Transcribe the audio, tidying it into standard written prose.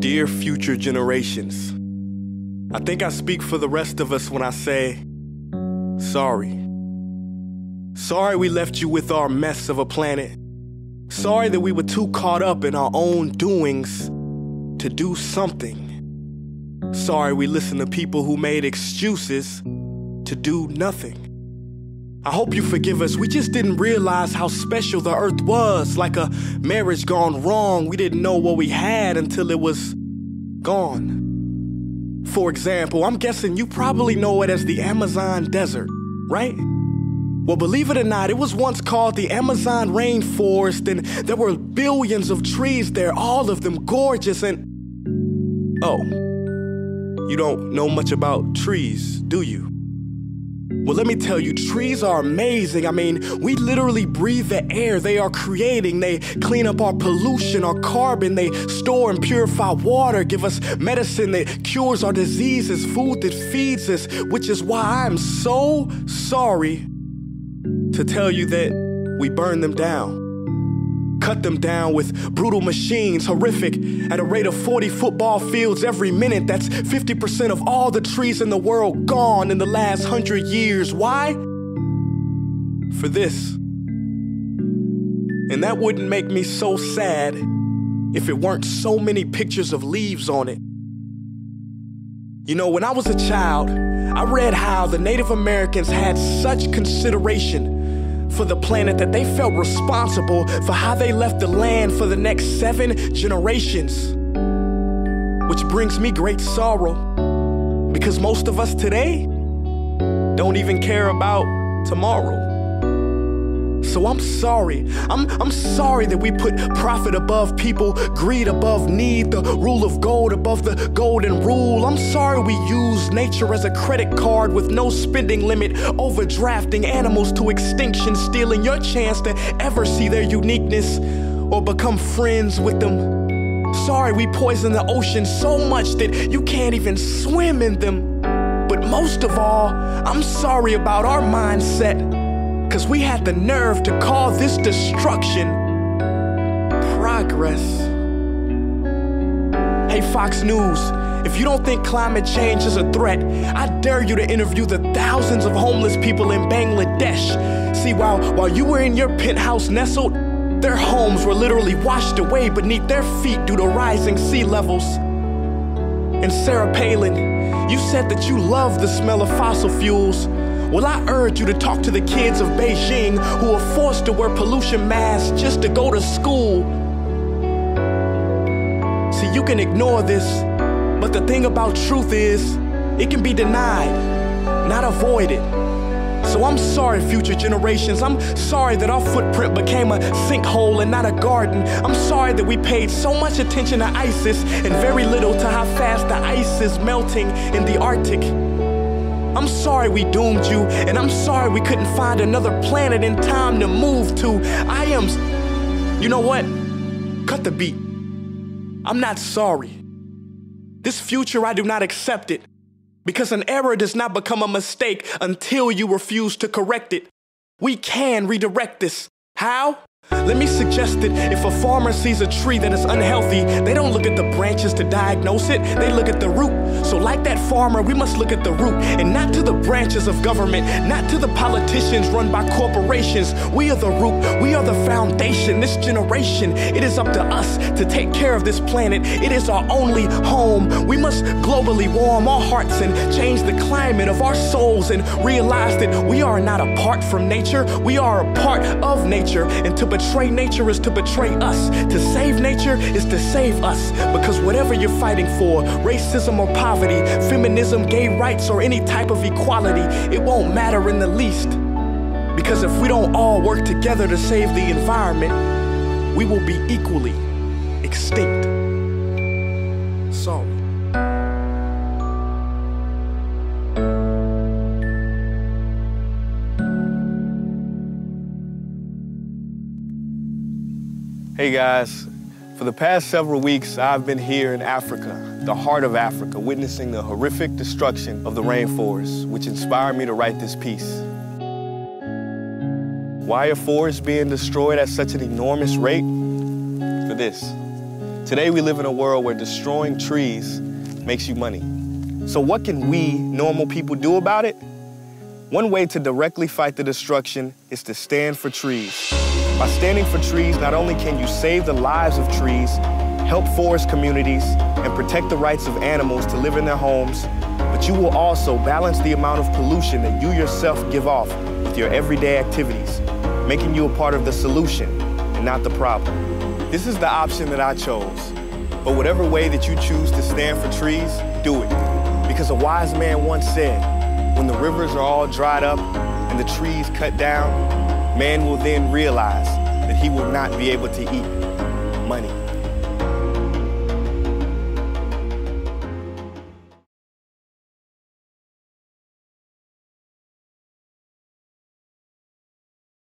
Dear future generations, I think I speak for the rest of us when I say, sorry. Sorry we left you with our mess of a planet. Sorry that we were too caught up in our own doings to do something. Sorry we listened to people who made excuses to do nothing. I hope you forgive us. We just didn't realize how special the earth was. Like a marriage gone wrong, we didn't know what we had until it was gone. For example, I'm guessing you probably know it as the Amazon desert, right? Well, believe it or not, it was once called the Amazon rainforest, and there were billions of trees there, all of them gorgeous, and... Oh, you don't know much about trees, do you? Well, let me tell you, trees are amazing. I mean, we literally breathe the air they are creating. They clean up our pollution, our carbon. They store and purify water, give us medicine that cures our diseases, food that feeds us, which is why I'm so sorry to tell you that we burn them down. Cut them down with brutal machines, horrific, at a rate of 40 football fields every minute. That's 50% of all the trees in the world gone in the last 100 years. Why? For this. And that wouldn't make me so sad if it weren't so many pictures of leaves on it. You know, when I was a child, I read how the Native Americans had such consideration for the planet that they felt responsible for how they left the land for the next 7 generations. Which brings me great sorrow, because most of us today don't even care about tomorrow. So I'm sorry. I'm sorry that we put profit above people, greed above need, the rule of gold above the golden rule. I'm sorry we use nature as a credit card with no spending limit, overdrafting animals to extinction, stealing your chance to ever see their uniqueness or become friends with them. Sorry we poison the ocean so much that you can't even swim in them. But most of all, I'm sorry about our mindset, 'cause we had the nerve to call this destruction progress. Hey Fox News, if you don't think climate change is a threat, I dare you to interview the thousands of homeless people in Bangladesh. See, while you were in your penthouse nestled, their homes were literally washed away beneath their feet due to rising sea levels. And Sarah Palin, you said that you love the smell of fossil fuels. Well, I urge you to talk to the kids of Beijing who are forced to wear pollution masks just to go to school. See, you can ignore this, but the thing about truth is, it can be denied, not avoided. So I'm sorry, future generations. I'm sorry that our footprint became a sinkhole and not a garden. I'm sorry that we paid so much attention to ISIS and very little to how fast the ice is melting in the Arctic. I'm sorry we doomed you, and I'm sorry we couldn't find another planet in time to move to. You know what? Cut the beat. I'm not sorry. This future, I do not accept it, because an error does not become a mistake until you refuse to correct it. We can redirect this. How? Let me suggest that if a farmer sees a tree that is unhealthy, they don't look at the branches to diagnose it, they look at the root. So like that farmer, we must look at the root, and not to the branches of government, not to the politicians run by corporations. We are the root, we are the foundation. This generation, it is up to us to take care of this planet. It is our only home. We must globally warm our hearts and change the climate of our souls and realize that we are not apart from nature, we are a part of nature. And to betray nature is to betray us. To save nature is to save us. Because whatever you're fighting for, racism or poverty, feminism, gay rights, or any type of equality, it won't matter in the least. Because if we don't all work together to save the environment, we will be equally extinct. Sorry. Hey guys, for the past several weeks, I've been here in Africa, the heart of Africa, witnessing the horrific destruction of the rainforest, which inspired me to write this piece. Why are forests being destroyed at such an enormous rate? For this, Today we live in a world where destroying trees makes you money. So what can we, normal people, do about it? One way to directly fight the destruction is to stand for trees. By standing for trees, not only can you save the lives of trees, help forest communities, and protect the rights of animals to live in their homes, but you will also balance the amount of pollution that you yourself give off with your everyday activities, making you a part of the solution and not the problem. This is the option that I chose. But whatever way that you choose to stand for trees, do it. Because a wise man once said, when the rivers are all dried up and the trees cut down, man will then realize that he will not be able to eat money.